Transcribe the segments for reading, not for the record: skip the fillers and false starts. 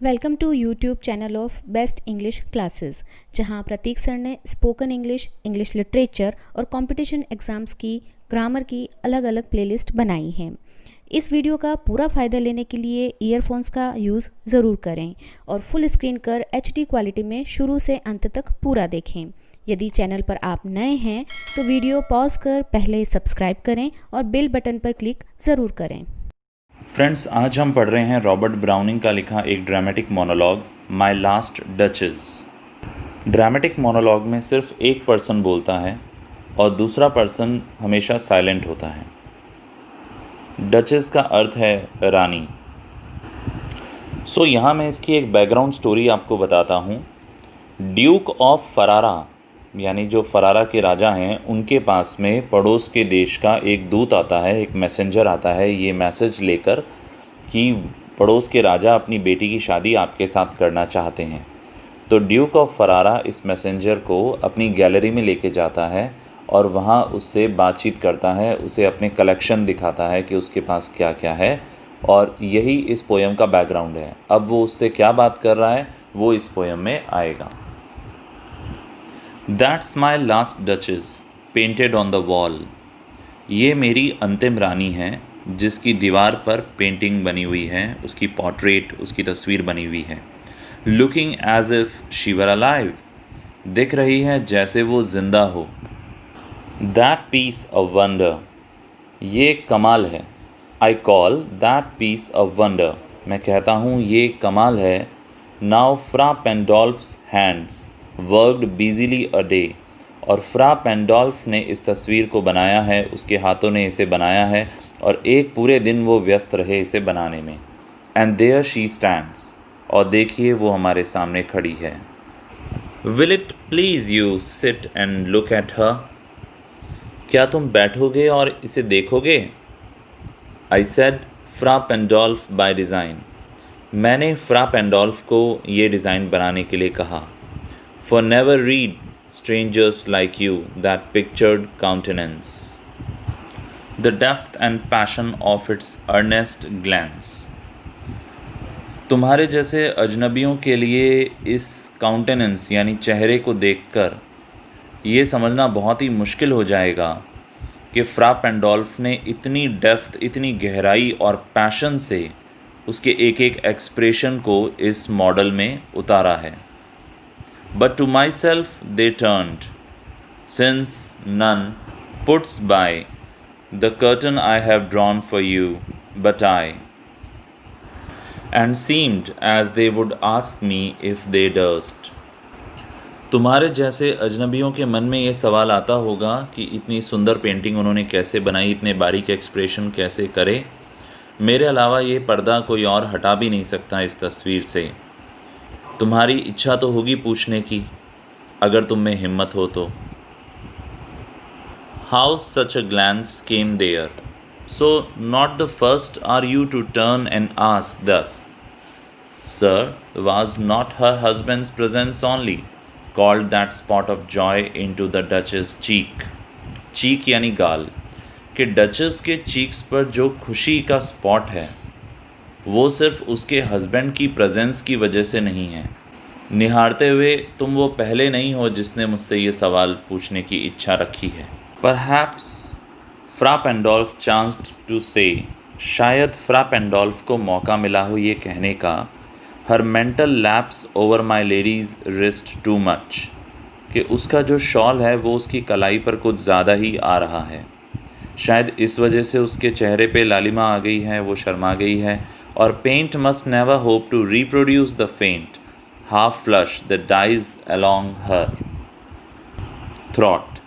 Welcome to YouTube channel of best English classes, जहां Prateek sir ने spoken English, English literature और competition exams की grammar की अलग अलग प्लेलिस्ट बनाई हैं। इस वीडियो का पूरा फ़ायदा लेने के लिए ईयरफोन्स का यूज़ ज़रूर करें और फुल स्क्रीन कर HD क्वालिटी में शुरू से अंत तक पूरा देखें। यदि चैनल पर आप नए हैं तो वीडियो पॉज कर पहले सब्सक्राइब करें और बेल बटन पर क्लिक ज़रूर करें। फ्रेंड्स, आज हम पढ़ रहे हैं रॉबर्ट ब्राउनिंग का लिखा एक dramatic monologue my last duchess. Dramatic monologue में सिर्फ एक पर्सन बोलता है और दूसरा पर्सन हमेशा साइलेंट होता है। डचेस का अर्थ है रानी। यहाँ मैं इसकी एक बैकग्राउंड स्टोरी आपको बताता हूँ। ड्यूक ऑफ फरारा यानी जो फरारा के राजा हैं, उनके पास में पड़ोस के देश का एक दूत आता है, एक मैसेंजर आता है ये मैसेज लेकर कि पड़ोस के राजा अपनी बेटी की शादी आपके साथ करना चाहते हैं। तो ड्यूक ऑफ फरारा इस मैसेंजर को अपनी गैलरी में लेके जाता है और वहाँ उससे बातचीत करता है, उसे अपने कलेक्शन दिखाता है कि उसके पास क्या क्या है, और यही इस पोएम का बैकग्राउंड है। अब वो उससे क्या बात कर रहा है वो इस पोएम में आएगा। That's my last duchess painted on the wall। ये मेरी अंतिम रानी है जिसकी दीवार पर पेंटिंग बनी हुई है, उसकी पोर्ट्रेट, उसकी तस्वीर बनी हुई है। Looking as if she were alive, दिख रही है जैसे वो जिंदा हो। That piece a wonder, ये कमाल है। I call that piece a wonder, मैं कहता हूँ ये कमाल है। Now Fra Pandolf's hands worked busily a day, और फ्रा पेंडोल्फ ने इस तस्वीर को बनाया है, उसके हाथों ने इसे बनाया है और एक पूरे दिन वो व्यस्त रहे इसे बनाने में। एंड देयर शी स्टैंड्स, और देखिए वो हमारे सामने खड़ी है। Will it please you sit and look at her, क्या तुम बैठोगे और इसे देखोगे? I said Fra Pandolf by design, मैंने फ्रा पेंडोल्फ को ये डिज़ाइन बनाने के लिए कहा। For never read strangers like you that pictured countenance, the depth and passion of its earnest glance। तुम्हारे जैसे अजनबियों के लिए इस काउंटेनेंस यानी चेहरे को देखकर ये समझना बहुत ही मुश्किल हो जाएगा कि फ्रा पेंडोल्फ ने इतनी डेप्थ, इतनी गहराई और पैशन से उसके एक एक एक्सप्रेशन को इस मॉडल में उतारा है। But to myself they turned, since none puts by the curtain I have drawn for you but I, and seemed as they would ask me if they durst। तुम्हारे जैसे अजनबियों के मन में ये सवाल आता होगा कि इतनी सुंदर पेंटिंग उन्होंने कैसे बनाई, इतने बारीक एक्सप्रेशन कैसे करे। मेरे अलावा ये पर्दा कोई और हटा भी नहीं सकता इस तस्वीर से। तुम्हारी इच्छा तो होगी पूछने की, अगर तुम में हिम्मत हो तो। How such a glance came there, so not the first are you to turn and ask thus. Sir, was not her husband's presence only called that spot of joy into the duchess cheek. Cheek यानी गाल, कि duchess के cheeks पर जो खुशी का spot है वो सिर्फ उसके हस्बैंड की प्रेजेंस की वजह से नहीं है। निहारते हुए तुम वो पहले नहीं हो जिसने मुझसे ये सवाल पूछने की इच्छा रखी है। परहैप्स फ्रा पेंडोल्फ चांस्ड टू से, शायद फ्रा पेंडोल्फ को मौका मिला हो ये कहने का, हर mental lapse over my ladies wrist too much, कि उसका जो शॉल है वो उसकी कलाई पर कुछ ज़्यादा ही आ रहा है। शायद इस वजह से उसके चेहरे पे लालिमा आ गई है, वो शर्मा गई है। और paint must never hope to reproduce the faint half flush that dies along her throat,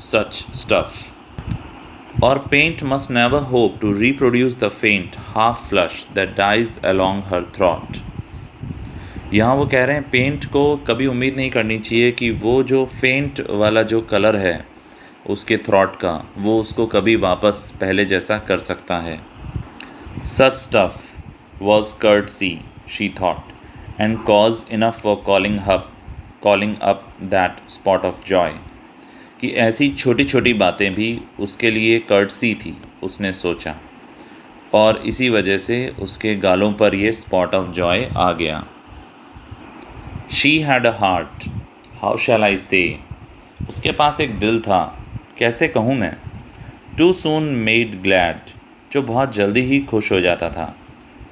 such stuff. और paint must never hope to reproduce the faint half flush that dies along her throat. यहाँ वो कह रहे हैं paint को कभी उम्मीद नहीं करनी चाहिए कि वो जो फेंट वाला जो कलर है उसके थ्रॉट का, वो उसको कभी वापस पहले जैसा कर सकता है। Such stuff was courtesy, she thought, and cause enough for calling up that spot of joy। कि ऐसी छोटी छोटी बातें भी उसके लिए कर्टसी थी, उसने सोचा, और इसी वजह से उसके गालों पर ये स्पॉट ऑफ जॉय आ गया। She had a heart, how shall I say, उसके पास एक दिल था, कैसे कहूँ मैं। टू सून मेड ग्लैड, जो बहुत जल्दी ही खुश हो जाता था।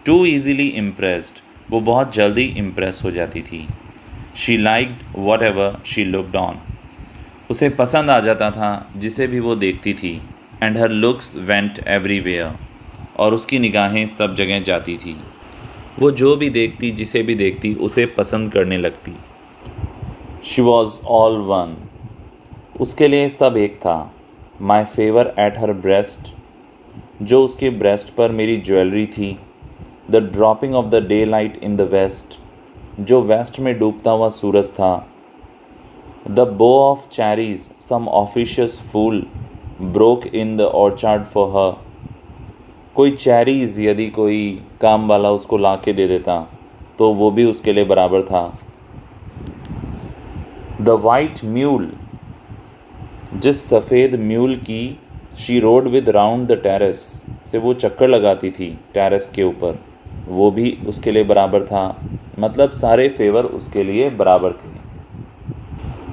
टू ईज़िली इम्प्रेस्ड, वो बहुत जल्दी इम्प्रेस हो जाती थी। She liked what ever she looked on, उसे पसंद आ जाता था जिसे भी वो देखती थी। And her looks went everywhere, और उसकी निगाहें सब जगह जाती थी। वो जो भी देखती, जिसे भी देखती, उसे पसंद करने लगती। शी वॉज ऑल वन, उसके लिए सब एक था। My favour at her breast, जो उसके ब्रेस्ट पर मेरी ज्वेलरी थी। The dropping of the daylight in the west, जो वेस्ट में डूबता हुआ सूरज था। The bough of cherries some officious fool broke in the orchard for her, कोई चैरीज़ यदि कोई काम वाला उसको ला के दे देता तो वो भी उसके लिए बराबर था। द वाइट म्यूल, जिस सफ़ेद म्यूल की she road with round the terrace, से वो चक्कर लगाती थी टेरेस के ऊपर, वो भी उसके लिए बराबर था। मतलब सारे फेवर उसके लिए बराबर थे।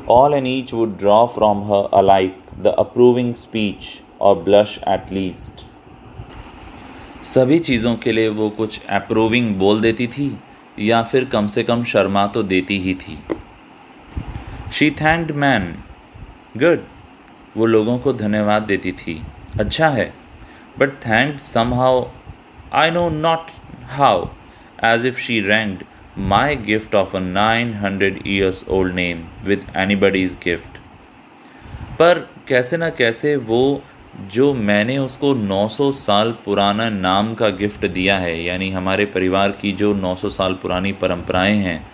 All and each would draw from her alike the approving speech और ब्लश एट लीस्ट, सभी चीज़ों के लिए वो कुछ अप्रूविंग बोल देती थी या फिर कम से कम शर्मा तो देती ही थी। शी थैंक्ड मैन, गुड, वो लोगों को धन्यवाद देती थी, अच्छा है। But thanked somehow, I know not how, as if she ranked my gift of a 900 years old name with anybody's gift. पर कैसे न कैसे वो जो मैंने उसको 900 साल पुराना नाम का गिफ्ट दिया है, यानी हमारे परिवार की जो 900 साल पुरानी परंपराएं हैं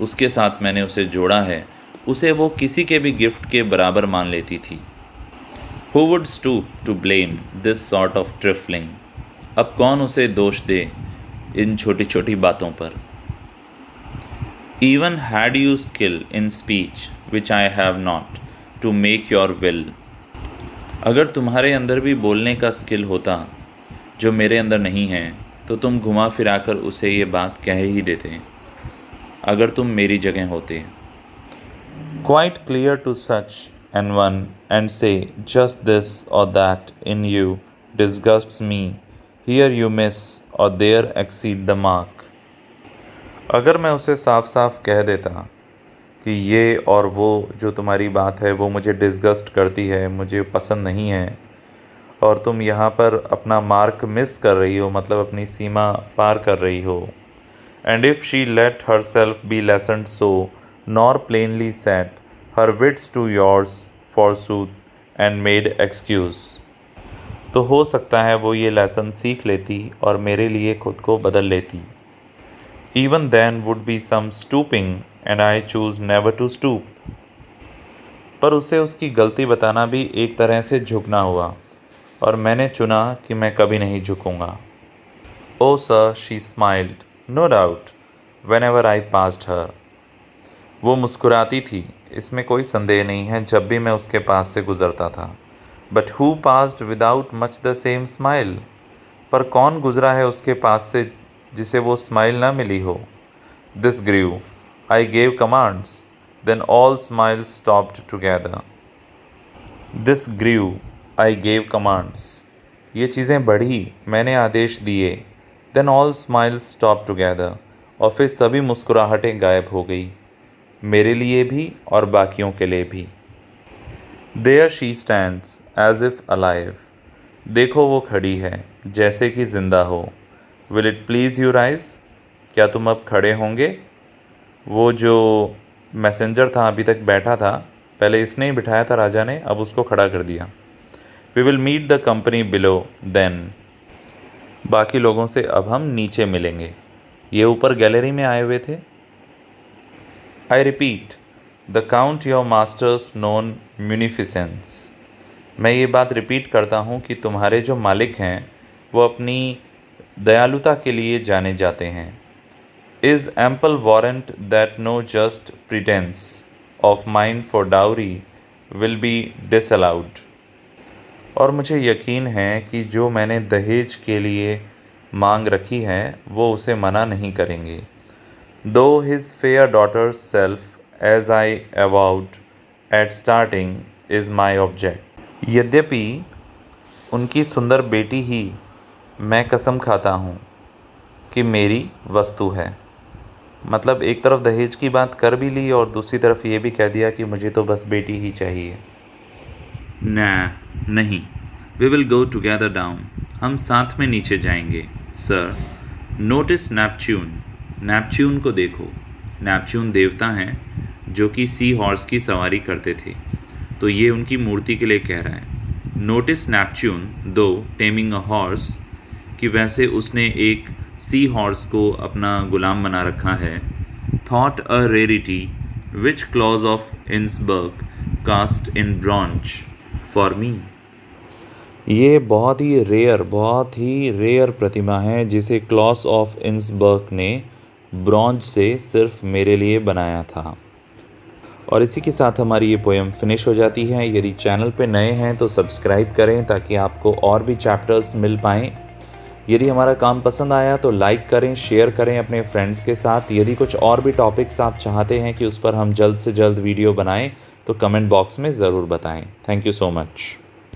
उसके साथ मैंने उसे जोड़ा है, उसे वो किसी के भी गिफ्ट के बराबर मान लेती थी। Who would stoop to blame this sort of trifling? अब कौन उसे दोष दे इन छोटी छोटी बातों पर। Even had you skill in speech which I have not, to make your will, अगर तुम्हारे अंदर भी बोलने का स्किल होता जो मेरे अंदर नहीं है तो तुम घुमा फिराकर उसे ये बात कह ही देते अगर तुम मेरी जगह होते। Quite clear to such an one and say just this or that in you disgusts me, here you miss or there exceed the mark। अगर मैं उसे साफ साफ कह देता कि ये और वो जो तुम्हारी बात है वो मुझे डिसगस्ट करती है, मुझे पसंद नहीं है, और तुम यहाँ पर अपना मार्क मिस कर रही हो, मतलब अपनी सीमा पार कर रही हो। And if she let herself be lessoned so, nor plainly set her wits to yours forsooth and made excuse, तो हो सकता है वो ये लेसन सीख लेती और मेरे लिए खुद को बदल लेती। Even then would be some stooping and I choose never to stoop, पर उसे उसकी गलती बताना भी एक तरह से झुकना हुआ और मैंने चुना कि मैं कभी नहीं झुकूंगा। Oh sir, she smiled, no doubt, whenever I passed her, वो मुस्कुराती थी, इसमें कोई संदेह नहीं है, जब भी मैं उसके पास से गुज़रता था। But who passed without much the same smile, पर कौन गुज़रा है उसके पास से जिसे वो स्माइल ना मिली हो। This grieve, I gave commands, then all smiles stopped together. This grieve, I gave commands, ये चीज़ें बढ़ी, मैंने आदेश दिए। Then all smiles stop together, और फिर सभी मुस्कुराहटें गायब हो गई, मेरे लिए भी और बाकियों के लिए भी। There she stands as if alive, देखो वो खड़ी है जैसे कि ज़िंदा हो। Will it please you rise, क्या तुम अब खड़े होंगे। वो जो मैसेंजर था अभी तक बैठा था, पहले इसने ही बिठाया था राजा ने, अब उसको खड़ा कर दिया। We will meet the company below then, बाकी लोगों से अब हम नीचे मिलेंगे, ये ऊपर गैलरी में आए हुए थे। I repeat, the count your master's known munificence, मैं ये बात रिपीट करता हूँ कि तुम्हारे जो मालिक हैं वो अपनी दयालुता के लिए जाने जाते हैं। Is ample warrant that know just pretence of mind for dowry will be disallowed, और मुझे यकीन है कि जो मैंने दहेज के लिए मांग रखी है वो उसे मना नहीं करेंगे। Though his fair daughter's self as I avowed at starting is my object. यद्यपि उनकी सुंदर बेटी ही मैं कसम खाता हूँ कि मेरी वस्तु है। मतलब एक तरफ दहेज की बात कर भी ली और दूसरी तरफ ये भी कह दिया कि मुझे तो बस बेटी ही चाहिए। नहीं, we will go together down. हम साथ में नीचे जाएंगे। Sir, notice Neptune. नेपच्यून को देखो। नेपच्यून देवता हैं जो कि सी हॉर्स की सवारी करते थे, तो ये उनकी मूर्ति के लिए कह रहा है। नोटिस नेपच्यून दो टेमिंग अ हॉर्स, कि वैसे उसने एक सी हॉर्स को अपना गुलाम बना रखा है। Thought a rarity which Claus of Innsbruck cast in bronze for me. ये बहुत ही रेयर प्रतिमा है जिसे क्लॉस ऑफ इंसबर्ग ने ब्रॉन्ज से सिर्फ मेरे लिए बनाया था। और इसी के साथ हमारी ये पोएम फिनिश हो जाती है। यदि चैनल पे नए हैं तो सब्सक्राइब करें ताकि आपको और भी चैप्टर्स मिल पाएँ। यदि हमारा काम पसंद आया तो लाइक करें, शेयर करें अपने फ्रेंड्स के साथ। यदि कुछ और भी टॉपिक्स आप चाहते हैं कि उस पर हम जल्द से जल्द वीडियो बनाएं तो कमेंट बॉक्स में ज़रूर बताएं। Thank you so much.